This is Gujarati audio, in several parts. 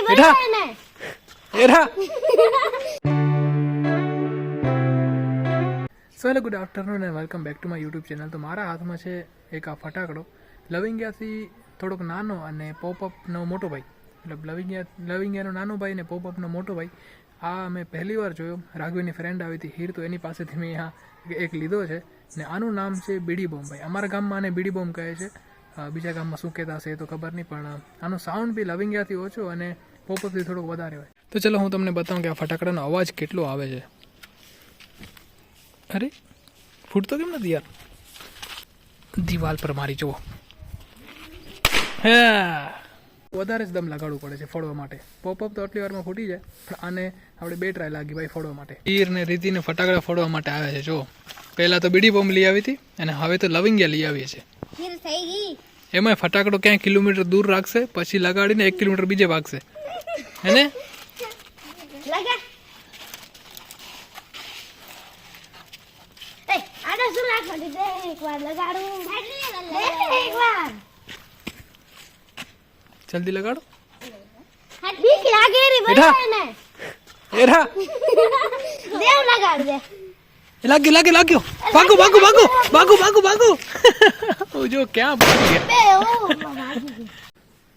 બેટા એરા so hello good afternoon and welcome back to my YouTube channel. તો મારા હાથમાં છે એક આ ફટાકડો લવિંગિયાથી થોડોક નાનો અને પોપઅપનો મોટો ભાઈ, મતલબ લવિંગિયાનો નાનો ભાઈ અને પોપઅપનો મોટો ભાઈ. આ મેં પહેલી વાર જોયો. રાઘવીની ફ્રેન્ડ આવી હતી હીર, તો એની પાસેથી મેં આ એક લીધો છે ને આનું નામ છે બીડી બોમ્બ. ભાઈ અમારા ગામમાં આને બીડી બોમ્બ કહે છે, બીજા ગામમાં શું કહેતા હશે એ તો ખબર નહીં, પણ આનો સાઉન્ડ બી લવિંગિયાથી ઓછો અને પોપઅપથી થોડોક વધારે હોય. તો ચલો હું તમને બતાવું કે આ ફટાકડાનો અવાજ કેટલો આવે છે. અરે ફૂટતો કેમ નથી યાર? દિવાલ પર મારી જુઓ. હે વધારે જ દમ લગાડવું પડે છે ફોડવા માટે. પોપઅપ તો આટલી વારમાં ફૂટી જાય, પણ આને આપણે 2 ટ્રાય લાગી ભાઈ ફોડવા માટે. ઈર ને રીતિને ફટાકડા ફોડવા માટે આવે છે. જો પહેલાં તો બીડી બોમ્બ લઈ આવી હતી અને હવે તો લવિંગિયા લઈ આવીએ છીએ. એમાં ફટાકડો ક્યાંય કિલોમીટર દૂર રાખશે, પછી લગાડીને 1 કિલોમીટર બીજે ભાગશે, હે ને? જલ્દી લગાડો. લાગ્યો. ભાગો જો ક્યાં ભાગી ગયા.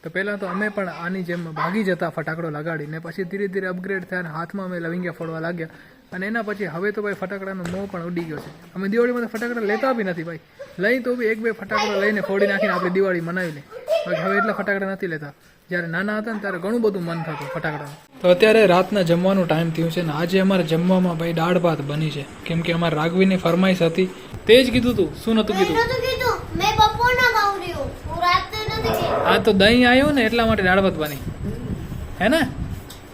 તો પહેલા તો અમે પણ આની જેમ ભાગી જતા ફટાકડો લગાડીને, પછી ધીરે ધીરે અપગ્રેડ થયા અને હાથમાં અમે લવિંગિયા ફોડવા લાગ્યા. અને એના પછી હવે તો ભાઈ ફટાકડાનો મોહ પણ ઉડી ગયો છે. અમે દિવાળીમાં તો ફટાકડા લેતા બી નથી ભાઈ, લઈ તો બી 1-2 ફટાકડા લઈને ફોડી નાખીને આપણે દિવાળી મનાવી લઈએ. હવે એટલા ફટાકડા નથી લેતા. જ્યારે નાના હતા ને ત્યારે ઘણું બધું મન થતું ફટાકડાનું. તો અત્યારે રાતના જમવાનું ટાઈમ થયું છે ને આજે અમારે જમવામાં ભાઈ દાળ ભાત બની છે, કેમ કે અમારે રાઘવીની ફરમાઈશ હતી. તે જ કીધું તું, શું નતું કીધું? હા તો દહીં આવ્યું ને એટલા માટે દાળ ભાત બની, હે ને?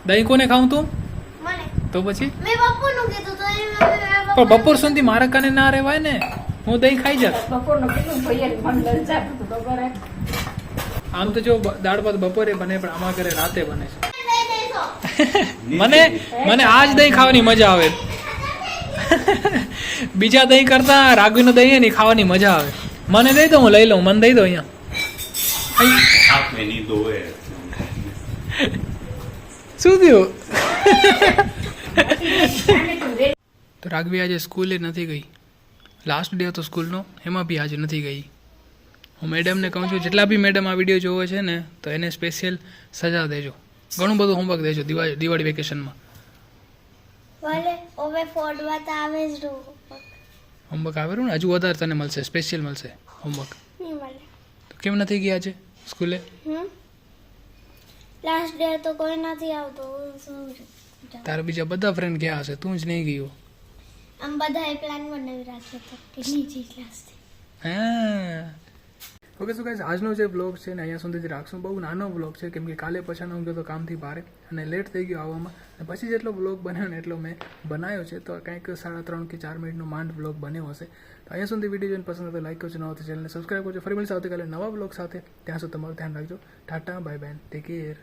દહીં કોને ખાવું તું? તો પછી પણ બપોર સુધી મારા કાને ના રહેવાય ને, હું દહીં ખાઈ જાત. આમ તો જો દાળ ભાત બપોરે બને, પણ આમાં ઘરે રાતે બને છે. મને આજ દહીં ખાવાની મજા આવે. બીજા દહીં કરતા રાઘવીનું દહીં નહીં ખાવાની મજા આવે. મને દઈ દો, હું લઈ લઉં. મને દઈ દો અહીંયા. શું થયું? તો રાઘવી આજે સ્કૂલે નથી ગઈ. લાસ્ટ ડે હતો સ્કૂલનો, એમાં બી આજે નથી ગઈ. હું મેડમને કહું છું, જેટલા બી મેડમ આ વિડીયો જોવે છે ને, તો એને સ્પેશિયલ સજા દેજો, ઘણું બધું હોમવર્ક દેજો દિવાળી વેકેશનમાં. હોમવર્ક આવેલું ને, હજુ વધારે તને મળશે, સ્પેશિયલ મળશે હોમવર્ક. તો કેમ નથી ગયા આજે સ્કૂલે? લાસ્ટ ડે તો કોઈ નથી આવતો. તારા બીજા બધા ફ્રેન્ડ ગયા હશે, તું જ નહીં ગયો. આમ બધાએ પ્લાન બનાવી રાખ્યો હતો કે નીચે ક્લાસથી. હા ઓકે. સો ગાઈઝ, આજનો જે બ્લોગ છે ને અહીંયા સુધીથી રાખશું. બહુ નાનો બ્લોગ છે, કેમ કે કાલે પછાનો હું ગયો તો કામથી બહાર અને લેટ થઈ ગયો આવવામાં, અને પછી જેટલો બ્લોગ બન્યો ને એટલો મેં બનાવ્યો છે. તો કંઈક 3.5 કે 4 મિનિટનો માંડ બ્લોગ બન્યો હશે. તો અહીંયા સુધી વિડીયો જોઈને પસંદ આવે તો લાઈક કરજો, ન હોય તો ચેનલને સબસ્ક્રાઈબ કરજો. ફરી મળીશું આવતીકાલે નવા બ્લોગ સાથે. ત્યાં સુધી તમારું ધ્યાન રાખજો. Tata, bye bye, take care.